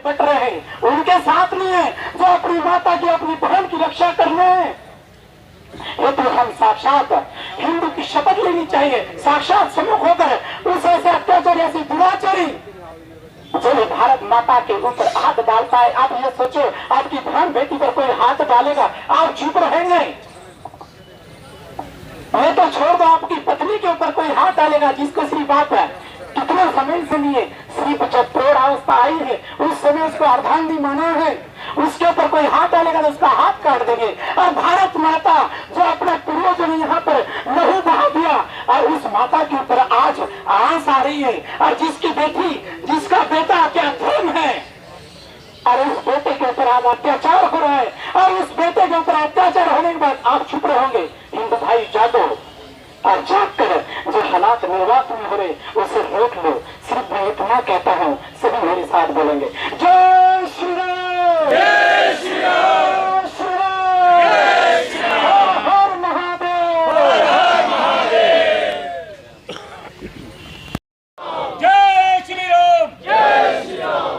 But रहे हैं, उनके साथ नहीं है जो अपनी माता की, अपनी बहन की रक्षा करने हैं। ये तो हम साक्षात हिंदू की शपथ लेनी चाहिए, साक्षात सम्मुख होकर उस ऐसे अत्याचार, ऐसी दुराचारी जो भारत माता के ऊपर हाथ डालता है। आप ये सोचो, आपकी बहन बेटी पर कोई हाथ डालेगा, आप चुप रहेंगे? ये तो छोड़ दो, आपकी पत्नी के ऊपर कोई हाथ डालेगा, जिसको सिर्फ बात है कितने समय से लिए सिर्फ जब प्रौढ़ अवस्था आई है उस समय उसको अर्धांगी माना है, उसके ऊपर कोई हाथ डालेगा तो उसका हाथ काट देंगे। और भारत माता जो अपने पूर्वजों ने यहाँ पर लहू बहा दिया, और उस माता के ऊपर आज आस आ रही है, और जिसकी बेटी, जिसका बेटा क्या धर्म है, और उस बेटे के ऊपर आज अत्याचार हो रहा है, और उस बेटे के ऊपर अत्याचार होने के बाद आप चुप रहोगे? हिंदू भाई जागो, और जाग कर जो हालात निर्वात में हो रहे उसे रोक लो। सिर्फ मैं इतना कहता हूँ, सभी मेरे साथ बोलेंगे, जय श्री राम, जय श्री राम, श्री राम, जय श्री राम, हर हर महादेव, हर हर महादेव। जय श्री राम, जय श्री राम।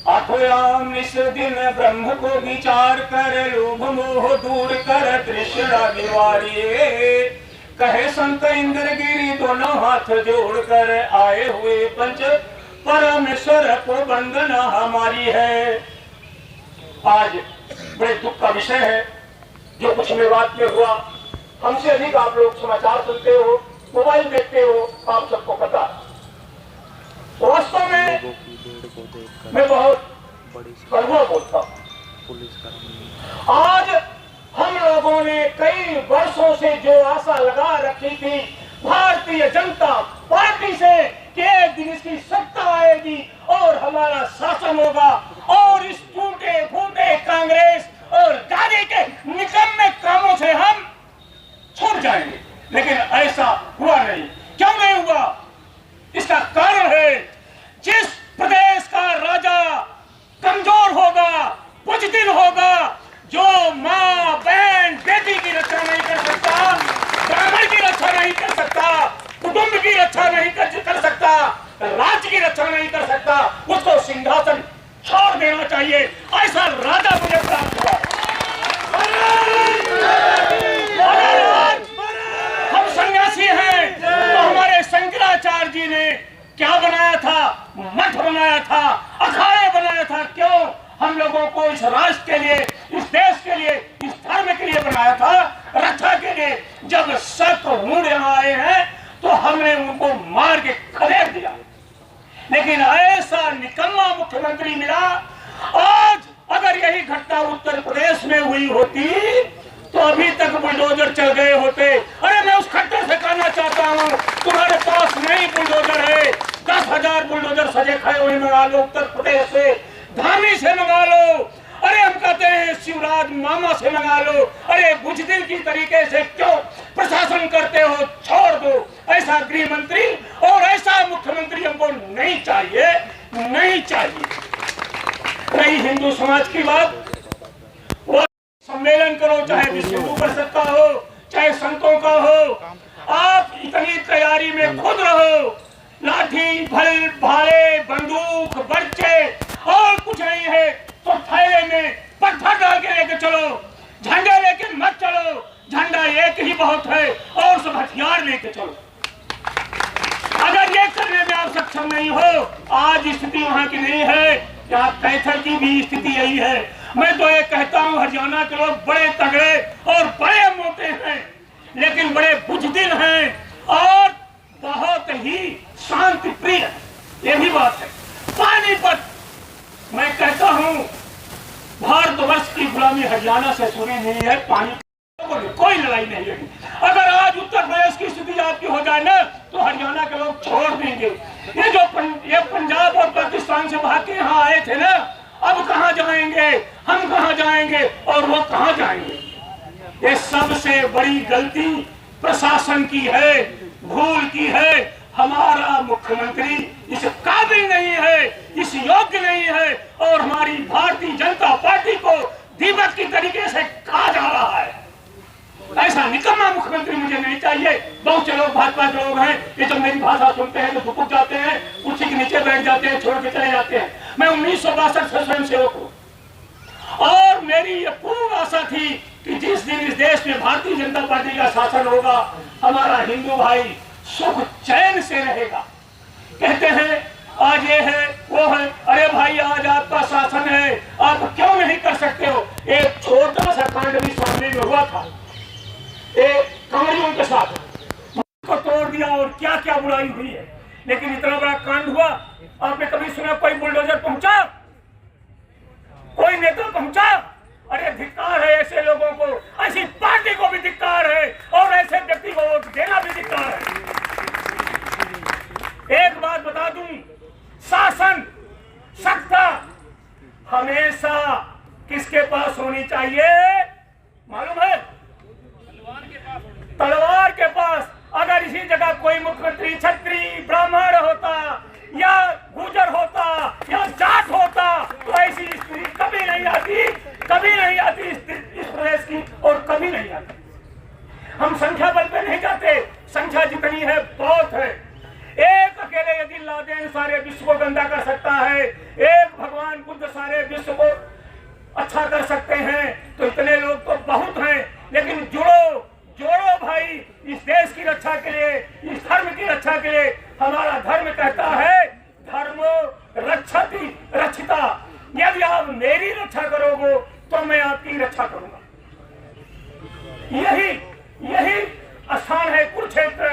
अथयाम इस दिन ब्रह्म को विचार कर, लोभ मोह दूर कर, तृष्णा निवारिये। कहे संत इंद्रगिरी दोनों हाथ जोड़कर, आए हुए पंच परमेश्वर को वंदना हमारी है। आज बड़े दुख का विषय है जो कुछ मेवात में हुआ। हमसे अधिक आप लोग समाचार सुनते हो, मोबाइल देखते हो, आप सबको पता। वास्तव में मैं बहुत कड़वा बोलता हूं। आज हम लोगों ने कई वर्षों से जो आशा लगा रखी थी भारतीय जनता पार्टी से कि एक दिन इसकी सत्ता आएगी और हमारा शासन होगा, और इस टूटे फूटे कांग्रेस और दादी के निकम्मे कामों से हम छूट जाएंगे, लेकिन ऐसा हुआ नहीं। क्यों नहीं हुआ? इसका कारण है, जिस प्रदेश का राजा कमजोर होगा, बुज़दिल होगा, जो माँ बहन बेटी की रक्षा नहीं कर सकता, ब्राह्मण की रक्षा नहीं कर सकता, कुटुंब की रक्षा नहीं कर सकता, राज्य की रक्षा नहीं कर सकता, उसको सिंहासन छोड़ देना चाहिए। ऐसा राजा मुझे प्राप्त हुआ। हम सन्यासी हैं तो हमारे शंकराचार्य जी ने क्या बनाया था? मठ बनाया था, अखाड़े बनाया था। क्यों? हम लोगों को इस राष्ट्र के लिए, इस देश के लिए, इस धर्म के लिए बनाया था, रक्षा के लिए। जब शक मूड यहाँ आए हैं तो हमने उनको मार के खदेड़ दिया, लेकिन ऐसा निकम्मा मुख्यमंत्री मिला। आज अगर यही घटना उत्तर प्रदेश में हुई होती तो अभी तक बुलडोजर चल गए होते। अरे मैं उस खट्टर से कहना चाहता हूँ, तुम्हारे पास नहीं बुलडोजर है, 10,000 बुलडोजर सजे खड़े हुए मंगा लो उत्तर प्रदेश से, धामी से मंगा लो। अरे हम कहते हैं शिवराज मामा से मंगा लो। अरे बुज़दिल की तरीके से क्यों प्रशासन करते हो? छोड़ दो। ऐसा गृह मंत्री और ऐसा मुख्यमंत्री हमको नहीं चाहिए, नहीं चाहिए। रही हिंदू समाज की बात, वो सम्मेलन करो, चाहे विश्व हिंदू परिषद का हो, चाहे संतों का हो, आप इतनी तैयारी में खुद रहो। लाठी, भल, भाले, बंदूक, बर्चे और कुछ नहीं है तो थैले में पत्थर डाल के लेके चलो, झंडा लेके मत चलो। झंडा एक ही बहुत है, और सब हथियार लेके चलो। अगर ये करने में आप सक्षम नहीं हो, आज स्थिति वहां की नहीं है, यहाँ कैथल की भी स्थिति यही है। मैं तो ये कहता हूँ, हरियाणा के लोग बड़े तगड़े और बड़े मोटे हैं, लेकिन बड़े बुज़दिल हैं और बहुत ही शांति प्रिय। ये भी बात है। पानीपत, मैं कहता हूँ, भारतवर्ष की गुलामी हरियाणा से शुरू हुई है। पानीपत कोई लड़ाई नहीं लगी। अगर आज उत्तर प्रदेश की स्थिति आपकी हो जाए ना, तो हरियाणा के लोग छोड़ देंगे। ये जो ये पंजाब और पाकिस्तान से भाग के यहाँ आए थे ना, अब कहाँ जाएंगे? हम कहाँ जाएंगे और वो कहाँ जाएंगे? ये सबसे बड़ी गलती प्रशासन की है, भूल की है। हमारा मुख्यमंत्री इस काबिल नहीं है, इस योग्य नहीं है, और हमारी भारतीय जनता पार्टी को दीमक की तरीके से कहा जा रहा है। ऐसा निकम्मा मुख्यमंत्री मुझे नहीं चाहिए। बहुत से लोग भाजपा के लोग हैं, ये जब मेरी भाषा सुनते हैं तो दुख जाते हैं, कुर्सी के नीचे बैठ जाते हैं, छोड़ के चले जाते हैं। मैं 1962 से स्वयंसेवक हूँ और मेरी ये पूर्ण आशा थी कि जिस दिन इस देश में भारतीय जनता पार्टी का शासन होगा हमारा हिंदू भाई सुख चैन से रहेगा। कहते हैं आज ये है वो है, अरे भाई आज आपका शासन है आप क्यों नहीं कर सकते हो। एक छोटा सा कांड भी सामने में हुआ था, एक कांवड़ियों के साथ को तोड़ दिया और क्या क्या बुराई हुई है, लेकिन इतना बड़ा कांड हुआ। आपने कभी सुना कोई बुलडोजर पहुंचा, कोई नेता पहुंचा? अरे धिक्कार है ऐसे लोगों को, ऐसी पार्टी को भी धिक्कार है और ऐसे व्यक्ति को वोट देना भी धिक्कार है। एक बात बता दूं, शासन सत्ता हमेशा किसके पास होनी चाहिए मालूम है? तलवार के पास। अगर इसी जगह कोई मुख्यमंत्री क्षत्रिय ब्राह्मण होता या गुर्जर होता या जाट होता तो ऐसी स्थिति कभी नहीं आती, कभी नहीं आती इस प्रदेश की और कभी नहीं आती। हम संख्या बल पे नहीं जाते, संख्या जितनी है बहुत है। एक अकेले यदि लादेन सारे विश्व को गंदा कर सकता है, एक भगवान बुद्ध सारे विश्व को अच्छा कर सकते हैं, तो इतने लोग तो बहुत हैं। लेकिन जुड़ो जोड़ो भाई इस देश की रक्षा के लिए, इस धर्म की रक्षा के लिए। हमारा धर्म कहता है धर्मो रक्षति रक्षिता। यदि आप मेरी रक्षा करोगे तो मैं आपकी रक्षा करूंगा। यही स्थान है कुरुक्षेत्र।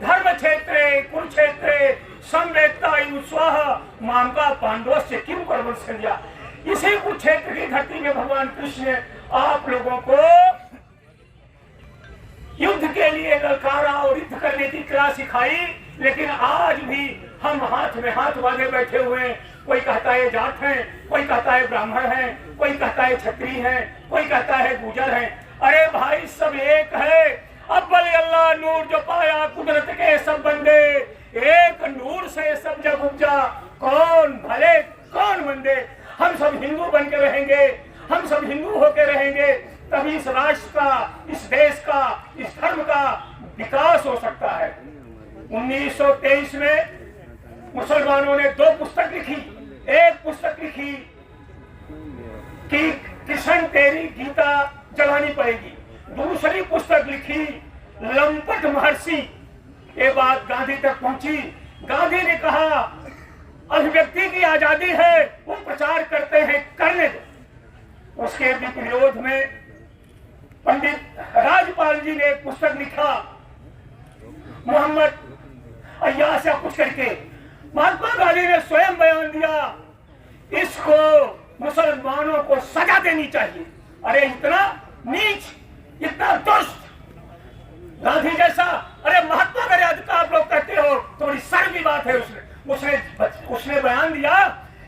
धर्म क्षेत्र कुरुक्षेत्र संवेदता स्वाहा मामका पांडवस्य किम कर्म संज्ञा। इसी कुरुक्षेत्र की धरती में भगवान कृष्ण ने आप लोगों को युद्ध के लिए ललकारा और युद्ध करने की कला सिखाई। लेकिन आज भी हम हाथ में हाथ बांधे बैठे हुए हैं। कोई कहता है जाट हैं, कोई कहता है ब्राह्मण हैं, कोई कहता है क्षत्रिय हैं, कोई कहता है गुर्जर हैं। अरे भाई सब एक है। अव्वल अल्लाह नूर जो पाया कुदरत के सब बंदे, एक नूर से सब जग उपजा कौन भले कौन मंदे। हम सब हिंदू बन के रहेंगे, हम सब हिंदू होके रहेंगे, तभी इस राष्ट्र का, इस देश का, इस धर्म का विकास हो सकता है। 1923 में मुसलमानों ने 2 पुस्तक लिखी। एक पुस्तक लिखी कि कृष्ण तेरी गीता जलानी पड़ेगी, दूसरी पुस्तक लिखी लंपट महर्षि। ये बात गांधी तक पहुंची। गांधी ने कहा अभिव्यक्ति की आजादी है, वो प्रचार करते हैं करने दो। उसके विरोध में पंडित राजपाल जी ने एक पुस्तक लिखा मोहम्मद अय्यास या कुछ करके। महात्मा गांधी ने स्वयं बयान दिया इसको मुसलमानों को सजा देनी चाहिए। अरे इतना नीच, इतना दुष्ट गांधी जैसा। अरे महात्मा गांधी का आप लोग कहते हो, थोड़ी शर्म की बात है। उसने बयान दिया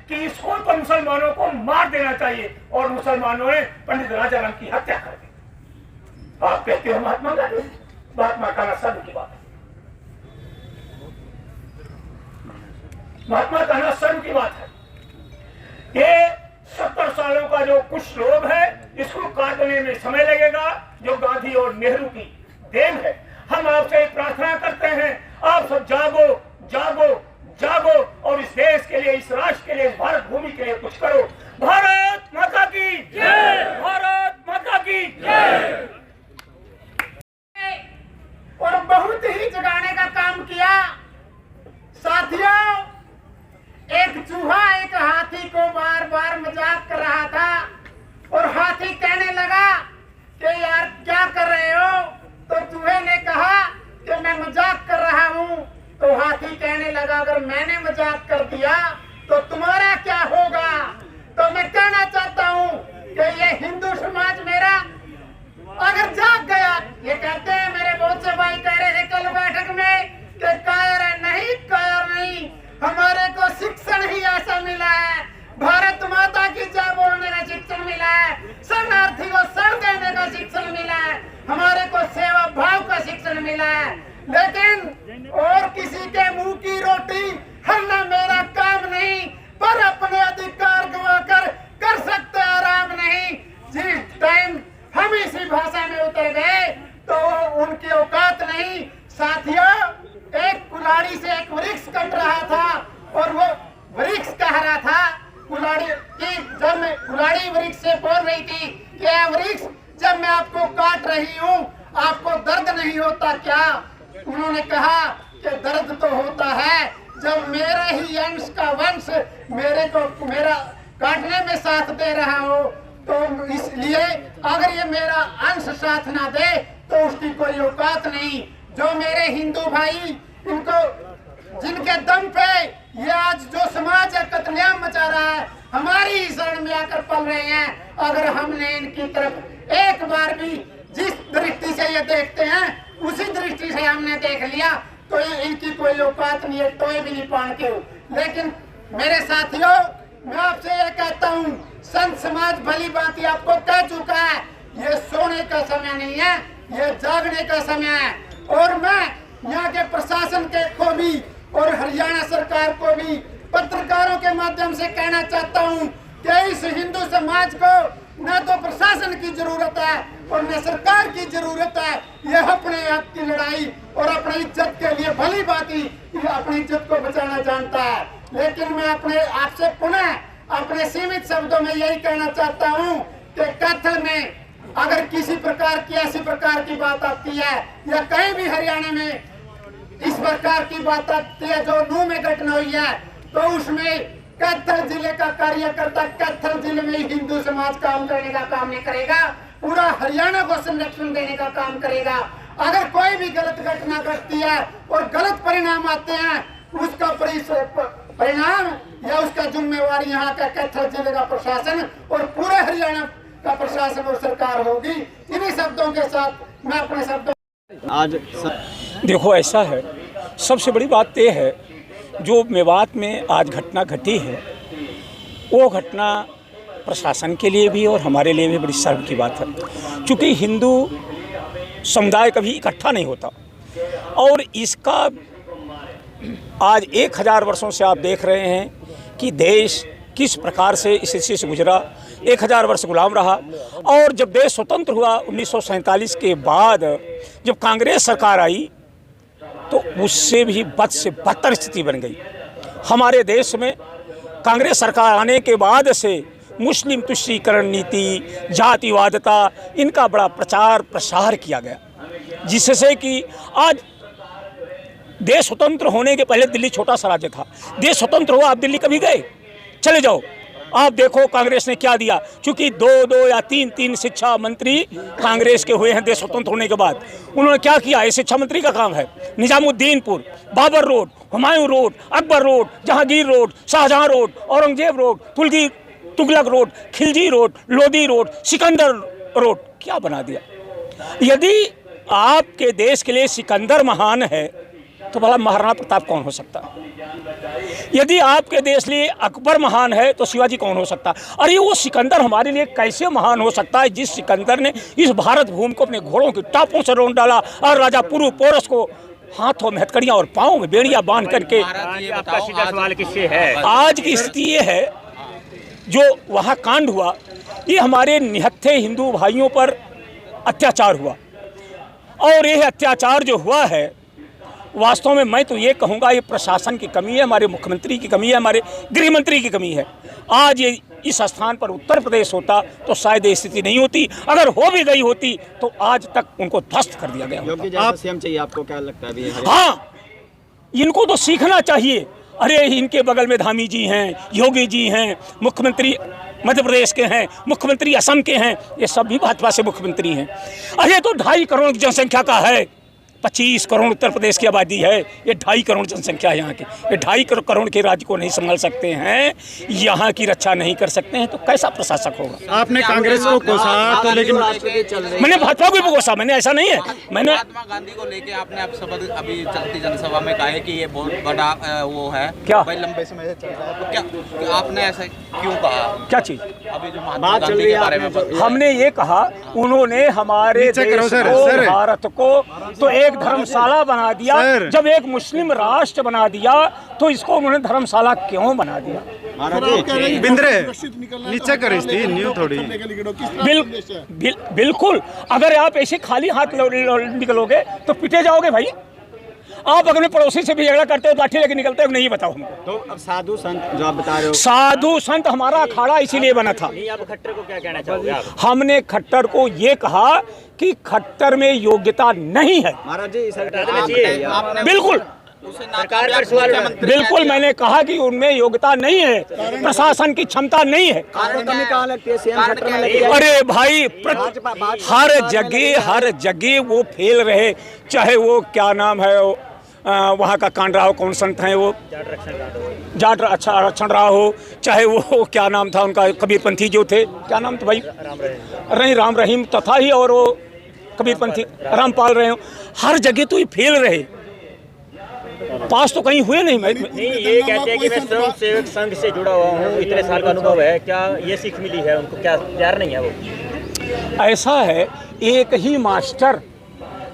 कि इसको तो मुसलमानों को मार देना चाहिए और मुसलमानों ने पंडित राजाराम की हत्या कर दी। आप कहते हो महात्मा गांधी, महात्मा का शर्म की बात है। महात्मा का शर्म की बात है। ये 70 सालों का जो कुछ लोग है, इसको काटने में समय लगेगा, जो गांधी और नेहरू की देन है। हम आपसे प्रार्थना करते हैं, आप सब जागो जागो जागो और इस देश के लिए, इस राष्ट्र के लिए, इस भारत भूमि के लिए कुछ करो। भारत माता की जय, भारत माता की जय। और बहुत ही जगाने का काम किया। साथियों, एक चूहा एक हाथी को बार बार मजाक कर रहा था और हाथी कहने लगा कि यार क्या कर रहे हो, तो चूहे ने कहा कि मैं मजाक कर रहा हूँ। तो हाथी कहने लगा अगर मैंने मजाक कर दिया तो तुम्हारा क्या होगा। तो मैं कहना चाहता हूँ कि ये हिंदू समाज मेरा अगर जाग गया, ये कहते हैं मेरे बहुत से भाई कह रहे थे कल बैठक में कि कायर है, नहीं कायर नहीं, हमारे को शिक्षण ही ऐसा मिला है, भारत माता की जय बोलने का शिक्षण मिला है, शरणार्थी को शरण देने का शिक्षण मिला है, हमारे को सेवा भाव का शिक्षण मिला है। लेकिन और किसी के मुंह की रोटी हरना मेरा काम नहीं, पर अपने अधिकार गवाकर कर सकते आराम नहीं। जिस टाइम हम इसी भाषा में उतर गए तो उनकी औकात नहीं। साथियों, एक कुल्हाड़ी से एक वृक्ष कट रहा था और वो वृक्ष कह रहा था कुल्हाड़ी वृक्ष से बोल रही थी कि "ऐ वृक्ष, जब मैं आपको काट रही हूँ आपको दर्द नहीं होता क्या?" उन्होंने कहा कि दर्द तो होता है जब मेरा ही अंश का वंश मेरा काटने में साथ दे रहा हो, तो इसलिए अगर ये मेरा अंश साथ ना दे तो उसकी कोई औकात नहीं। जो मेरे हिंदू भाई इनको जिनके दम पे ये आज जो समाज है कत्लेआम मचा रहा है, हमारी ही शरण में आकर पल रहे हैं, अगर हमने इनकी तरफ एक बार भी जिस दृष्टि से ये देखते हैं उसी दृष्टि से हमने देख लिया तो इनकी कोई औकात नहीं है, टोए भी नहीं पान के। लेकिन मेरे साथियों, मैं आपसे ये कहता हूँ, संत समाज भली बात आपको कह चुका है, ये सोने का समय नहीं है, ये जागने का समय है। और मैं यहाँ के प्रशासन को भी और हरियाणा सरकार को भी पत्रकारों के माध्यम से कहना चाहता हूँ कि इस हिंदू समाज को न तो प्रशासन की जरूरत है और न सरकार की जरूरत है। ये अपने हक की लड़ाई और अपनी इज्जत के लिए भली बात ही अपनी इज्जत को बचाना जानता है। लेकिन मैं अपने आपसे पुनः अपने सीमित शब्दों में यही कहना चाहता हूँ कि कैथल में अगर किसी प्रकार की ऐसी प्रकार की बात आती है या कहीं भी हरियाणा में इस प्रकार की बात आती है जो नूह में घटना हुई है, तो उसमें कैथल जिले का कार्यकर्ता कैथल जिले में हिंदू समाज काम करने का काम नहीं करेगा, पूरा हरियाणा को संरक्षण देने का काम करेगा। अगर कोई भी गलत घटना घटती है और गलत परिणाम आते हैं, उसका परिणाम या उसका जिम्मेवार यहाँ का कैथल जिले का प्रशासन और पूरे हरियाणा का प्रशासन और सरकार होगी। इन्हीं शब्दों के साथ मैं अपने शब्दों आज देखो, ऐसा है, सबसे बड़ी बात यह है जो मेवात में आज घटना घटी है, वो घटना प्रशासन के लिए भी और हमारे लिए भी बड़ी शर्म की बात है। क्योंकि हिंदू समुदाय कभी इकट्ठा नहीं होता और इसका आज 1000 वर्षों से आप देख रहे हैं कि देश किस प्रकार से इस स्थिति से गुजरा। 1000 वर्ष गुलाम रहा और जब देश स्वतंत्र हुआ 1947 के बाद जब कांग्रेस सरकार आई तो उससे भी बद से बदतर स्थिति बन गई। हमारे देश में कांग्रेस सरकार आने के बाद से मुस्लिम तुष्टीकरण नीति, जातिवादता, इनका बड़ा प्रचार प्रसार किया गया, जिससे कि आज देश स्वतंत्र होने के पहले दिल्ली छोटा सा राज्य था। देश स्वतंत्र हुआ, आप दिल्ली कभी गए? चले जाओ, आप देखो कांग्रेस ने क्या दिया। क्योंकि 2 या 3 शिक्षा मंत्री कांग्रेस के हुए हैं देश स्वतंत्र होने के बाद। उन्होंने क्या किया? ये शिक्षा मंत्री का काम है। Nizamuddinpur, Babar road, Humayun road, Akbar road, Jahangir road, Shahjahan road, Aurangzeb road, Tughlaq road, Khilji road, Lodhi road, Sikandar road, क्या बना दिया। यदि आपके देश के लिए सिकंदर महान है तो भला महाराणा प्रताप कौन हो सकता है? यदि आपके देश लिए अकबर महान है तो शिवाजी कौन हो सकता है? अरे वो सिकंदर हमारे लिए कैसे महान हो सकता है जिस सिकंदर ने इस भारत भूमि को अपने घोड़ों की टापों से रोन डाला और राजा पुरु पोरस को हाथों में हथकड़ियां और पाँव में बेड़ियां बांध करके। आपका सीधा सवाल किससे है? आज की स्थिति ये है, जो वहाँ कांड हुआ, ये हमारे निहत्थे हिंदू भाइयों पर अत्याचार हुआ और ये अत्याचार जो हुआ है वास्तव में मैं तो ये कहूँगा ये प्रशासन की कमी है, हमारे मुख्यमंत्री की कमी है, हमारे गृह मंत्री की कमी है। आज ये इस स्थान पर उत्तर प्रदेश होता तो शायद ये स्थिति नहीं होती। अगर हो भी गई होती तो आज तक उनको ध्वस्त कर दिया गया। योगी जैसा सीएम चाहिए आपको, क्या लगता है अभी? हाँ, इनको तो सीखना चाहिए। अरे इनके बगल में धामी जी हैं, योगी जी हैं, मुख्यमंत्री मध्य प्रदेश के हैं, मुख्यमंत्री असम के हैं, ये सब भी भाजपा से मुख्यमंत्री हैं। अरे तो 2.5 करोड़ की जनसंख्या का है, 25 करोड़ उत्तर प्रदेश की आबादी है, ये 2.5 करोड़ जनसंख्या है यहाँ की। ये 2.5 करोड़ के राज्य को नहीं संभाल सकते हैं, यहाँ की रक्षा नहीं कर सकते हैं, तो कैसा प्रशासक होगा? आपने कांग्रेस को कोसा तो लेकिन मैंने भाजपा को भी कोसा, मैंने ऐसा नहीं है। मैंने महात्मा गांधी को लेके आपने अब शब्द अभी चलती जनसभा में कहा है कि ये बहुत बड़ा वो है, क्या भाई लंबे समय से चल रहा है, तो क्या आपने ऐसा क्यों कहा? क्या चीज? अभी जो महात्मा गांधी के बारे में हमने ये कहा, उन्होंने हमारे देश को, भारत को तो एक धर्मशाला बना दिया। जब एक मुस्लिम राष्ट्र बना दिया तो इसको उन्होंने धर्मशाला क्यों बना दिया? बिंद्रे नीचे करिस थी न्यू थोड़ी बिल्कुल। अगर आप ऐसे खाली हाथ निकलोगे तो पिटे जाओगे भाई। आप अपने पड़ोसी से भी झगड़ा करते हो, लाठी लेके निकलते हो, नहीं बताओ हमको। तो अब साधु संत जो आप बता रहे हो, साधु संत हमारा अखाड़ा इसीलिए बना था। नहीं, आप खट्टर को क्या कहना चाहोगे आप? हमने खट्टर को ये कहा कि खट्टर में योग्यता नहीं है। महाराज जी सरकार बिल्कुल बिल्कुल, मैंने कहा कि उनमें योग्यता नहीं है, प्रशासन की क्षमता नहीं है। कमी कहाँ लगती है? सीएम खट्टर में लगती है। अरे भाई, हर जगह वो फेल रहे, चाहे वो क्या नाम है वहाँ का कांडराव कौन संत हैं वो जाट अच्छा आरक्षण रहा हो, चाहे वो क्या नाम था उनका कबीरपंथी जो थे, क्या नाम था भाई, राम रहीम तथा ही, और वो कबीरपंथी रामपाल रहे हो, हर जगह तो ये फेल रहे, पास तो कहीं हुए नहीं। नहीं, ये कहते हैं कि मैं स्वयं सेवक संघ से जुड़ा हुआ हूँ, इतने साल का अनुभव है, क्या ये सीख मिली है उनको? क्या तैयार नहीं है वो? ऐसा है, एक ही मास्टर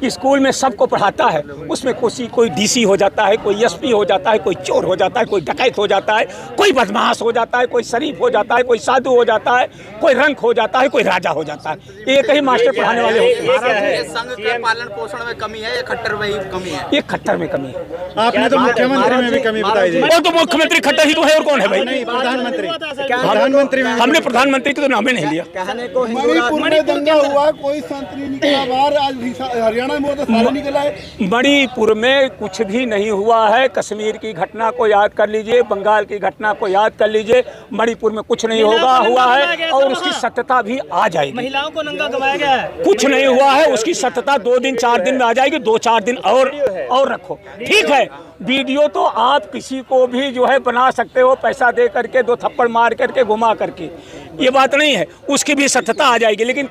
स्कूल में सबको पढ़ाता है, उसमें कोई डीसी हो जाता है, कोई एसपी हो जाता है, कोई चोर हो जाता है, कोई डकैत हो जाता है, कोई बदमाश हो जाता है, कोई शरीफ हो जाता है, कोई साधु हो जाता है, कोई रंक हो जाता है, कोई राजा हो जाता है। एक ही मास्टर पढ़ाने वाले होते हैं। ये संघ के पालन पोषण में कमी है या खट्टर में ही कमी है? ये खट्टर में कमी है। आपने तो मुख्यमंत्री में भी कमी बताई जी। और तो मुख्यमंत्री खट्टर ही तो है, और कौन है भाई? नहीं, प्रधानमंत्री में हमने प्रधानमंत्री का तो नाम ही नहीं लिया। कहने को मणिपुर में दंगा हुआ, कोई संत नहीं निकला बाहर, आज हरियाणा में सारे निकला है। मणिपुर में कुछ भी नहीं हुआ है। कश्मीर की घटना को याद कर लीजिए, बंगाल की घटना को याद कर लीजिए, मणिपुर में कुछ नहीं हुआ है, और उसकी सत्यता भी आ जाएगी। महिलाओं को नंगा गवाया गया है, कुछ नहीं हुआ है, उसकी सत्यता 2 दिन 4 दिन में आ जाएगी। 2-4 दिन और रखो, ठीक है। वीडियो तो आप किसी को भी जो है बना सकते हो, पैसा दे करके, 2 थप्पड़ मार करके, घुमा करके, ये बात नहीं है, उसकी भी सत्यता आ जाएगी। लेकिन